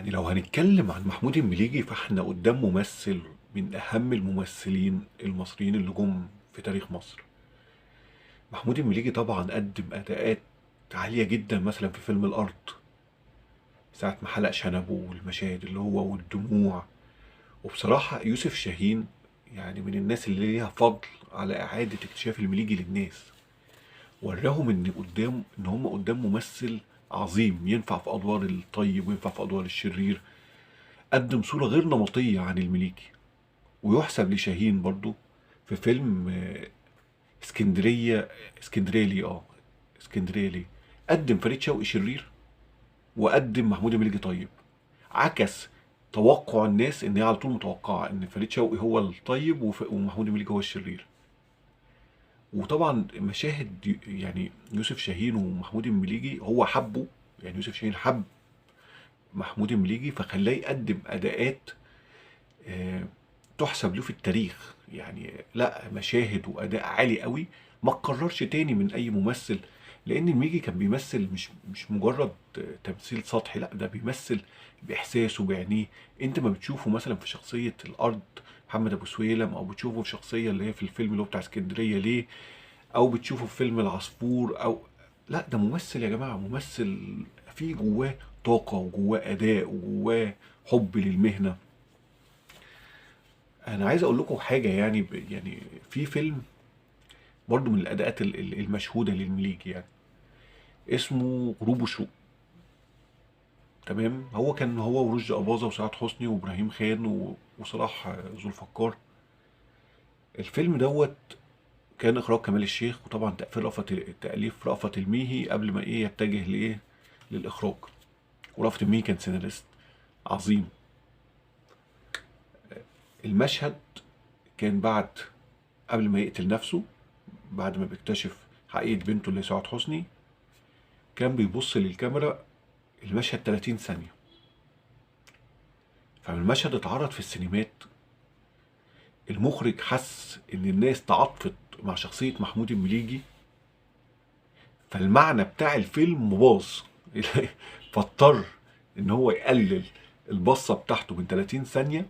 يعني لو هنتكلم عن محمود المليجي فاحنا قدام ممثل من أهم الممثلين المصريين اللي جم في تاريخ مصر. محمود المليجي طبعا قدم أداءات عالية جدا، مثلا في فيلم الأرض ساعة ما حلق شنبه والمشاهد اللي هو والدموع. وبصراحة يوسف شاهين يعني من الناس اللي ليها فضل على إعادة اكتشاف المليجي للناس، وراهم إن هم قدام ممثل عظيم ينفع في أدوار الطيب وينفع في أدوار الشرير. قدم صورة غير نمطية عن المليجي. ويحسب لشاهين برضو في فيلم اسكندرية ليه قدم فريد شوقي شرير وقدم محمود المليجي طيب. عكس توقع الناس، ان هي على طول متوقعة ان فريد شوقي هو الطيب ومحمود المليجي هو الشرير. وطبعا مشاهد يعني يوسف شاهين ومحمود المليجي هو حبه، يعني يوسف شاهين حب محمود المليجي فخلاه يقدم اداءات آه، تحسب له في التاريخ. يعني لا، مشاهد واداء عالي قوي ما اتكررش تاني من اي ممثل. لان الميجي كان بيمثل مش مجرد تمثيل سطحي، لا ده بيمثل باحساسه بعينيه. انت ما بتشوفه مثلا في شخصيه الارض محمد ابو سويلم، او بتشوفه في شخصيه اللي هي في الفيلم اللي هو بتاع اسكندريه ليه، او بتشوفه في فيلم العصفور، او لا ده ممثل يا جماعه، ممثل فيه جواه طاقه وجواه اداء وجواه حب للمهنه. انا عايز اقول لكم حاجه، يعني يعني في فيلم برضو من الاداءات المشهوده للمليجي، يعني اسمه غروب وشروق. تمام، هو كان هو ورشدي اباظه وسعاد حسني وابراهيم خان وصلاح ذو الفقار. الفيلم دوت كان اخراج كمال الشيخ، وطبعا تاليف رأفت الميهي قبل ما يتجه للاخراج. ورأفت الميهي كان سيناريست عظيم. المشهد كان قبل ما يقتل نفسه، بعد ما بيكتشف حقيقة بنته اللي هي سعاد حسني، كان بيبص للكاميرا المشهد 30 ثانية. فلما المشهد اتعرض في السينمات، المخرج حس ان الناس تعاطفت مع شخصية محمود المليجي، فالمعنى بتاع الفيلم باظ. فاضطر ان هو يقلل البصة بتاعته من 30 ثانية،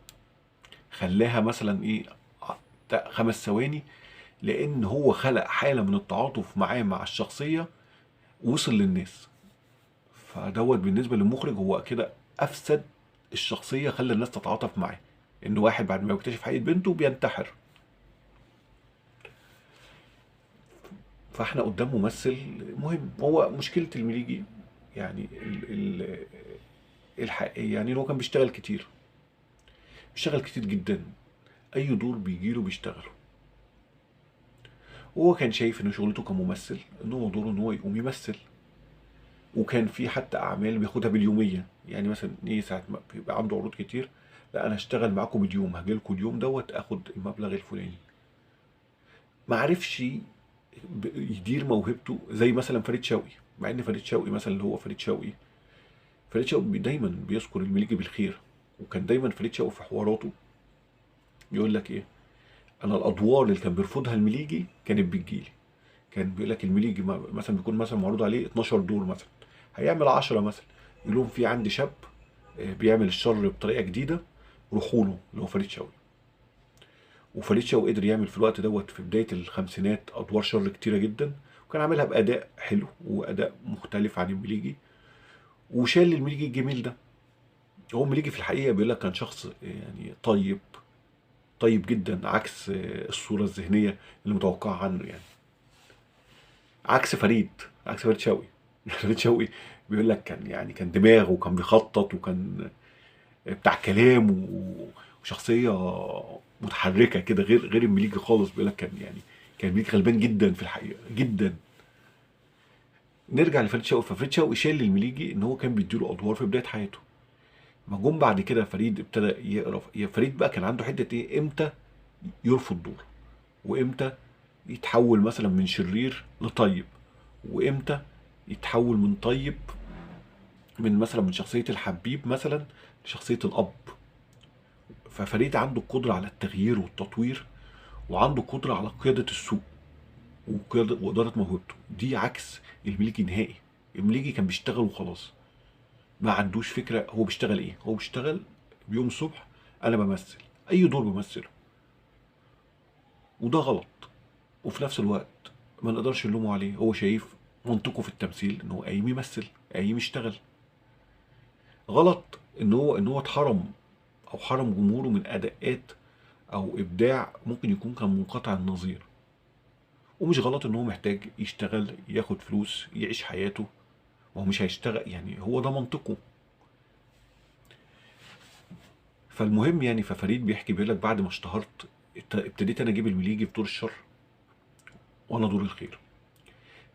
خلاها مثلا 5 ثواني، لان هو خلق حالة من التعاطف معاه مع الشخصية وصل للناس. فدوت بالنسبة للمخرج هو كده أفسد الشخصية، خلى الناس تتعاطف معاه. إن واحد بعد ما يكتشف حقيقة بنته بينتحر. فاحنا قدام ممثل مهم. هو مشكلة المليجي يعني يعني إن هو كان بيشتغل كتير، بيشتغل كتير جدا. أي دور بيجيله بيشتغله. وهو كان شايف إن شغلته كممثل إن هو دوره إن هو يقوم يمثل. وكان في حتى اعمال بياخدها باليوميه، يعني مثلا ساعه ما بيبقى عنده عروض كتير، لا انا هشتغل معاكم باليوم، هاجي لكم اليوم دوت اخد المبلغ الفلاني. ما عرفش يدير موهبته زي مثلا فريد شوقي. مع ان فريد شوقي مثلا اللي هو فريد شوقي دايما بيذكر المليجي بالخير. وكان دايما فريد شوقي في حواراته يقول لك ايه، انا الادوار اللي كان بيرفضها المليجي كانت بتجيلي. كان بيقول لك المليجي مثلا بيكون مثلا معروض عليه 12 دور مثلا، هيعمل 10 مثلا، يقول لهم في عندي شاب بيعمل الشر بطريقه جديده، روحوا له اللي هو فريد شوقي. وفريد شوقي قدر يعمل في الوقت دوت في بدايه الخمسينات ادوار شر كتيره جدا، وكان عاملها باداء حلو واداء مختلف عن المليجي، وشال المليجي الجميل ده. هو المليجي في الحقيقه بيقول لك كان شخص يعني طيب، طيب جدا، عكس الصوره الذهنيه اللي متوقعه عنه يعني. عكس فريد شوقي. فريد شوقي بيقول لك كان يعني كان دماغ، وكان بيخطط، وكان بتاع كلام وشخصيه متحركه كده، غير المليجي خالص. بيقول لك كان يعني كان المليجي غلبان جدا في الحقيقه جدا. نرجع لفريد شوقي. ففريد شوقي شال المليجي ان هو كان بيديله ادوار في بدايه حياته. ما جم بعد كده فريد ابتدى يقرا. فريد بقى كان عنده حته ايه، امتى يرفض دور، وامتى يتحول مثلا من شرير لطيب، وامتى يتحول من طيب، مثلا من شخصيه الحبيب مثلا لشخصيه الاب. ففريد عنده القدرة على التغيير والتطوير، وعنده قدرة على قيادة السوق وإدارة موهبته. دي عكس المليجي نهائي. المليجي كان بيشتغل وخلاص. ما عندوش فكره هو بيشتغل ايه. هو بيشتغل بيوم الصبح انا بمثل اي دور بمثله، وده غلط. وفي نفس الوقت ما نقدرش نلومه عليه، هو شايف منطقه في التمثيل ان هو قايم يمثل، قايم يشتغل. غلط ان هو اتحرم او حرم جمهوره من اداءات او ابداع ممكن يكون كان منقطع النظير. ومش غلط ان هو محتاج يشتغل ياخد فلوس يعيش حياته، وهو مش هيشتغل يعني، هو ده منطقه. فالمهم يعني، ففريد بيحكي بيقول لك بعد ما اشتهرت ابتديت انا اجيب المليجي في دور الشر وانا دور الخير.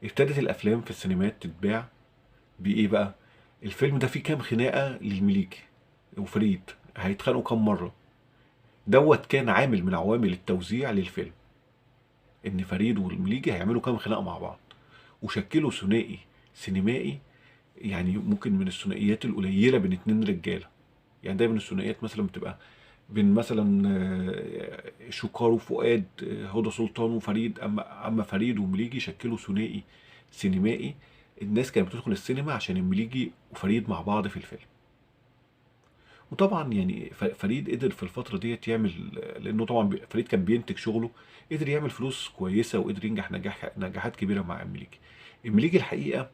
ابتدت الافلام في السينمات تتباع بايه بقى؟ الفيلم ده فيه كام خناقه للمليجي وفريد، هيتخانقوا كام مره. دوت كان عامل من عوامل التوزيع للفيلم، ان فريد والمليجي هيعملوا كام خناقه مع بعض، وشكلوا ثنائي سينمائي. يعني ممكن من الثنائيات القليله بين اتنين رجاله. يعني دايما الثنائيات مثلا بتبقى بين مثلا شوكار وفؤاد، هدى سلطان وفريد. اما فريد ومليجي شكلوا ثنائي سينمائي. الناس كانت بتدخل السينما عشان المليجي وفريد مع بعض في الفيلم. وطبعا يعني فريد قدر في الفتره ديت يعمل، لانه طبعا فريد كان بينتج شغله، قدر يعمل فلوس كويسه وقدر ينجح نجاحات كبيره مع المليجي. المليجي الحقيقه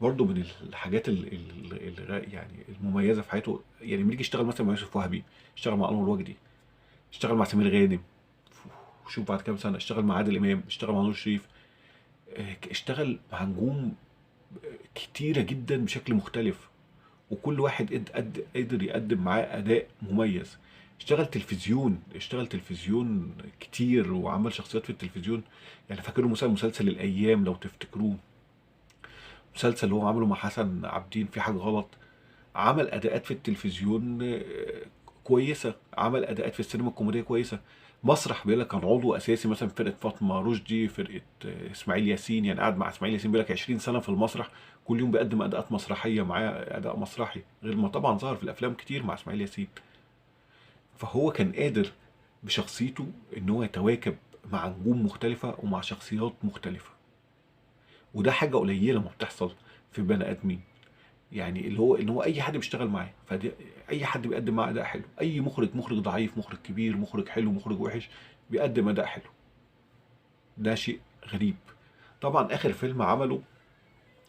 برضه من الحاجات يعني المميزه في حياته. يعني المليجي اشتغل مثلا مع يوسف وهبي، اشتغل مع انور وجدي، اشتغل مع سمير غانم، شوف بعد كام سنه اشتغل مع عادل امام، اشتغل مع نور شريف، اشتغل مع نجوم كتيره جدا بشكل مختلف. وكل واحد قدر يقدم معاه اداء مميز. اشتغل تلفزيون كتير وعمل شخصيات في التلفزيون. يعني فاكره مثلا مسلسل الايام لو تفتكروه، مسلسل اللي هو عمله مع حسن عابدين في حاجه غلط. عمل اداءات في التلفزيون كويسه، عمل اداءات في السينما الكوميديه كويسه. مسرح بيقول لك كان عضو اساسي مثلا في فرقه فاطمه رشدي، فرقه اسماعيل ياسين. يعني قعد مع اسماعيل ياسين بيقول لك 20 سنه في المسرح، كل يوم بيقدم اداءات مسرحيه معاه، اداء مسرحي، غير ما طبعا ظهر في الافلام كتير مع اسماعيل ياسين. فهو كان قادر بشخصيته ان هو يتواكب مع نجوم مختلفه ومع شخصيات مختلفه. وده حاجه قليله ما بتحصل في بني ادمين. يعني اللي هو اي حد بيشتغل معاه، فدي اي حد بيقدم معاه اداء حلو. اي مخرج ضعيف، مخرج كبير، مخرج حلو، مخرج وحش، بيقدم اداء حلو. ده شيء غريب. طبعا اخر فيلم عمله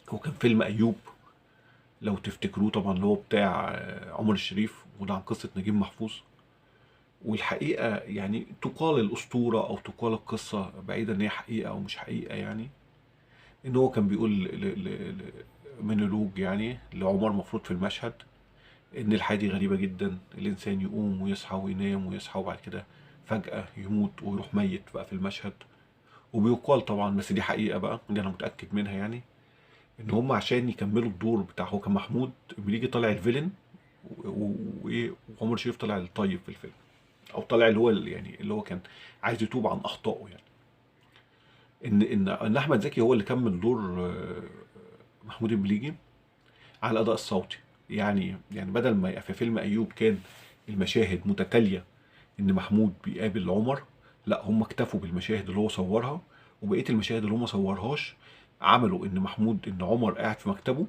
هو كان فيلم ايوب، لو تفتكروه طبعا، اللي هو بتاع عمر الشريف، وده عن قصة نجيب محفوظ. والحقيقة يعني تقال الأسطورة أو تقال القصة، بعيدا إن هي حقيقة أو مش حقيقة، يعني إن هو كان بيقول مونولوج يعني لعمر مفروض في المشهد، إن الحياة دي غريبة جدا. الإنسان يقوم ويصحى وينام ويصحى وبعد كده فجأة يموت ويروح ميت بقى في المشهد. وبيقال طبعا، بس دي حقيقة بقى دي أنا متأكد منها يعني، إن هم عشان يكملوا الدور بتاع، هو كان محمود بيجي طالع الفيلن، وإيه، وعمر شريف طالع الطيب في الفيلم، أو طالع اللي هو يعني اللي هو كان عايز يتوب عن أخطائه يعني. إن أحمد زكي هو اللي كمل دور محمود المليجي على الأداء الصوتي. يعني بدل ما في فيلم أيوب كان المشاهد متتالية ان محمود بيقابل عمر، لا هم اكتفوا بالمشاهد اللي هو صورها، وبقيه المشاهد اللي هو ما صورهاش عملوا ان عمر قاعد في مكتبه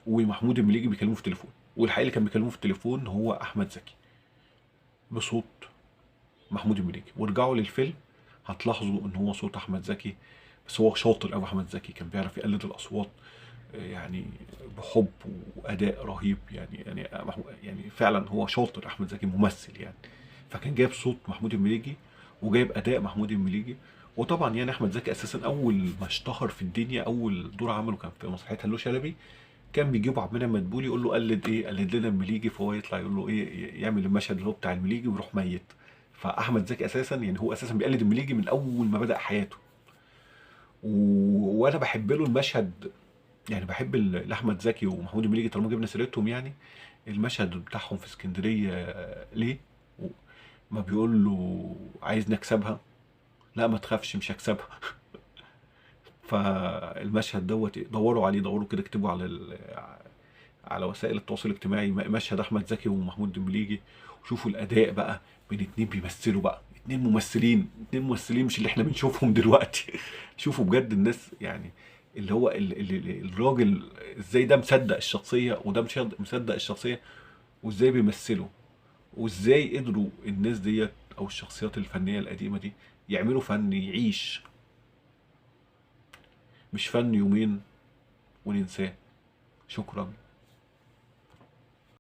ومحمود المليجي بيكلمه في التليفون. والحقيقه اللي كان بيكلمه في التليفون هو احمد زكي بصوت محمود المليجي. وارجعوا للفيلم هتلاحظوا ان هو صوت احمد زكي. بس هو شاطر قوي احمد زكي، كان بيعرف يقلد الاصوات يعني بحب واداء رهيب يعني فعلا هو شاطر احمد زكي ممثل يعني. فكان جايب صوت محمود المليجي وجايب اداء محمود المليجي. وطبعا يعني احمد زكي اساسا اول ما اشتهر في الدنيا اول دور عمله كان في مسرحيه هلو شلبي. كان بيجيبه عبد المنعم مدبولي يقول له قلد لنا المليجي، فهو يطلع يقول له ايه، يعمل المشهد اللي هو بتاع المليجي ويروح ميت. فاحمد زكي اساسا يعني هو اساسا بيقلد المليجي من اول ما بدا حياته. وانا بحب له المشهد، يعني بحب لاحمد زكي ومحمود المليجي طالما جبنا سيرتهم يعني. المشهد بتاعهم في اسكندريه ليه ما بيقول له عايز نكسبها، لا ما تخافش مش هكسبها. فالمشهد دوت دوروا عليه، دوروا كده اكتبوا على وسائل التواصل الاجتماعي مشهد احمد زكي ومحمود المليجي، وشوفوا الاداء بقى بين اتنين بيمثلوا بقى، اتنين ممثلين مش اللي احنا بنشوفهم دلوقتي. شوفوا بجد الناس يعني اللي هو الراجل ازاي ده مصدق الشخصيه وده مش مصدق الشخصيه، وازاي بيمثلوا، وازاي قدروا الناس ديت او الشخصيات الفنيه القديمه دي يعملوا فن يعيش، مش فن يومين وننساه. شكرا.